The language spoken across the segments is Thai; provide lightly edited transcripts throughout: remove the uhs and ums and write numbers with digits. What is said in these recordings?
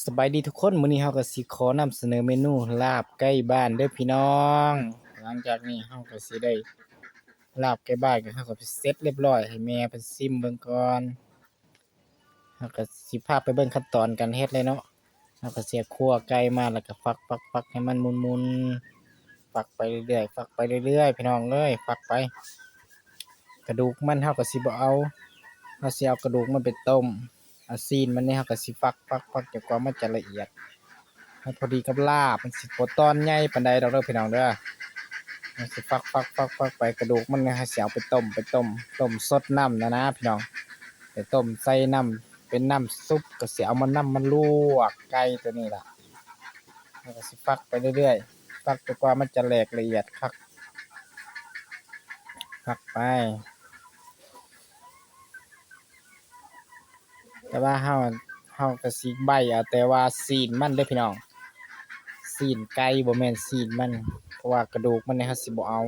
สบายดีทุกคนมื้อนี้เฮาก็สิขอนำเสนอเมนูลาบไก่บ้านเด้อพี่น้องหลังจากนี้เฮาก็สิได้ลาบไก่บ้านก็เฮาก็ไปเซตเรียบร้อยให้แม่เพิ่นชิมเบิ่งก่อนเฮาก็สิพาไปเบิ่งขั้นตอนการเฮ็ดเลยเนาะเฮาก็สิคั่วไก่มาแล้วก็ฟักๆๆให้มันมุนๆฟักไปเรื่อยๆฟักไปเรื่อยๆพี่น้องเอ้ยฟักไปกระดูกมันเฮาก็สิบ่เอาเฮาสิเอากระดูกมันไปต้มเอาซีนมันนี่เฮาก็สิฟักจนกว่ามันจะละเอียด ให้พอดีกับลาบมันสิบ่ตอนใหญ่ปานใดดอกเด้อพี่น้องเด้อมันสิฟักไปกระดูกมันให้สิเอาไปต้มสดน้ำนะพี่น้องไปต้มใส่น้ำเป็นน้ำซุปก็สิเอามาน้ำมันลวกไก่ตัวนี้ล่ะแล้วก็สิฟักไปเรื่อยๆฟักจนกว่ามันจะแหลกละเอียดคักฟักไปแต่ว่าเฮาก็สิใบ้เอาแต่ว่าซีนมันเด้อพี่น้องซีนไก่บ่แม่นซีนมันเพราะว่ากระดูกมันเนี่ยเฮาสิบ่เอา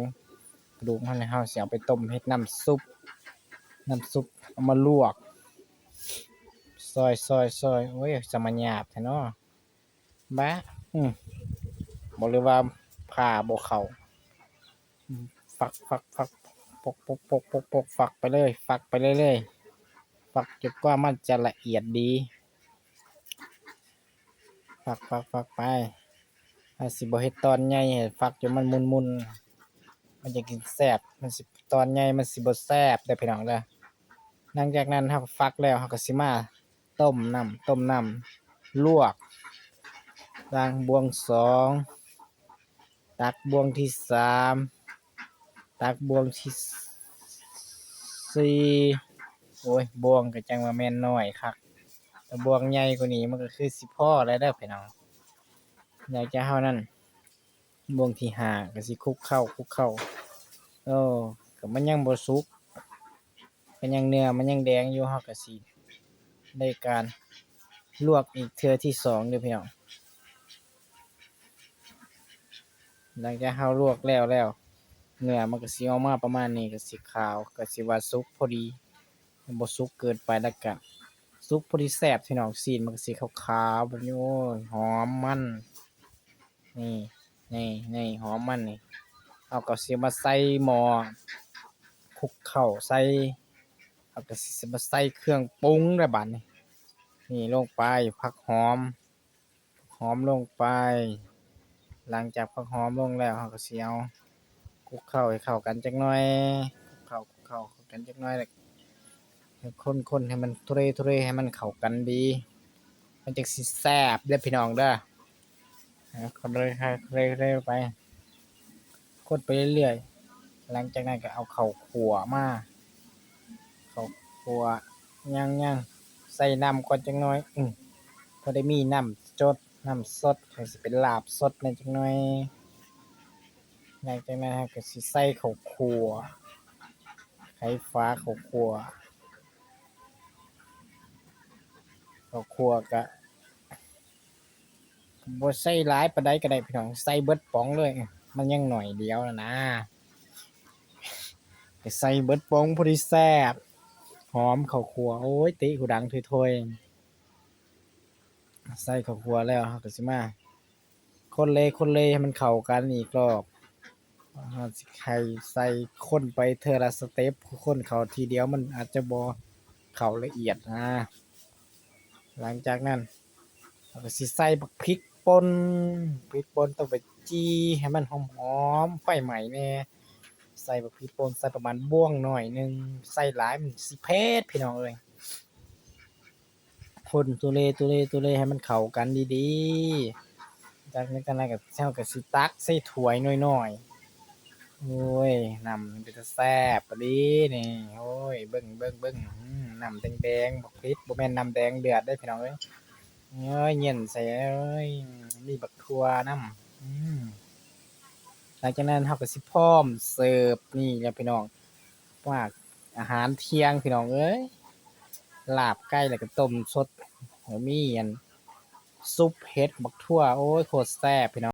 กระดูกมันเฮาสิเอาไปต้มเฮ็ดน้ำซุปเอามาลวกซอยโอ้ยจะมาหยาบแท้เนาะบ้าอืมบอกเลยว่าผ่าบ่เข้าฟักปกฟักไปเลยฟักไปเรื่อยๆฟักจนกว่ามันจะละเอียดดีฟักไปถ้าสิบ่เฮ็ดตอนใหญ่ให้ฟักจนมันมุนๆมันจะกินแซ่บมันสิตอนใหญ่มันสิบ่แซ่บเด้อพี่น้องเด้อ หลังจากนั้นเราก็ฟักแล้วเราก็สิมาต้มน้ำลวกล้างบวงสองตักบวงที่สามตักบวงที่สี่โอ้ยบวงก็จังว่าแม่นน้อยคักแต่บวงใหญ่กว่านี้มันก็คือสิพอแล้วเด้อพี่น้องอยากจะเฮานั้นบวงที่ห้าก็สิคลุกเข้าโอ้ก็มันยังบ่สุกมันยังเนื้อมันยังแดงอยู่เฮาก็สิได้การลวกอีกเทื่อที่สองเด้อพี่น้อง หลังจากเราลวกแล้วเนื้อมันก็สิออกมาประมาณนี้ก็สิขาวก็สิว่าสุกพอดีบ่สุกเกินไปแล้วก็สุกพอดีแซ่บพี่น้องซีนมันก็สิขาวๆแบบนี้โอ้ยหอมมันนี่นี่หอมมันนี่เอาก็สิมาใส่หม้อคลุกเข้าใส่เอาก็สิมาใส่เครื่องปรุงแล้วบัดนี้นี่ลงไปผักหอมลงไปหลังจากผักหอมลงแล้วเราก็สิเอา คลุกเข้าให้เข้ากันจักหน่อยคลุกเข้ากันจักหน่อยแล้วคนให้มันทุเรให้มันเข้ากันดีมันจังสิแซ่บเด้อพี่น้องเด้อคนเรื่อยๆไปคนไปเรื่อยๆหลังจากนั้นก็เอาข้าวคั่วมาข้าวคั่วย่างใส่น้ำก่อนจักหน่อยพอได้มีน้ำสดให้สิเป็นลาบสดแหน่จักหน่อยหลังจากนั้นเราก็สิใส่ข้าวคั่วไข่ฟ้าข้าวคั่วก็บ่ใส่หลายปานใดก็ได้พี่น้องใส่เบิดป๋องเลยมันยังหน่อยเดียวนะก็ใส่เบิดป๋องพอดีแซ่บหอมข้าวคั่วโอ้ยติหูดังถ้วยๆใส่ข้าวคั่วแล้วเราก็สิมาคนเลยให้มันเข้ากันอีกรอบเราสิใส่คนไปเทื่อละสเต็ปคนเข้าทีเดียวมันอาจจะบ่เข้าละเอียดหลังจากนั้น แล้วก็สิใส่บักพริกป่นต้องไปจี้ให้มันหอมๆไฟไหม้แหน่ใส่บักพริกป่นใส่ประมาณบ้วงหน่อยหนึ่งใส่หลายมันสิเผ็ดพี่น้องเอ้ยคนตุเรให้มันเข้ากันดีๆจากนั้นก็ก็สิตักใส่ถ้วยน้อยๆโอ้ยน้ำมันเป็นตาแซ่บปะดีนี่โอ้ยเบิ่งน้ำแดงๆบักพริกบ่แม่นน้ำแดงเดือดเด้อพี่น้องเอ้ย เอ้ยเย็นใส่เอ้ยมีบักทั่วนำหลังจากนั้นเราก็สิพร้อมเสิร์ฟนี่แหละพี่น้องว่าอาหารเที่ยงพี่น้องเอ้ยลาบไก่แล้วก็ต้มสดแล้วมีอันซุปเห็ดบักทั่วโอ้ยโคตรแซ่บพี่น้อง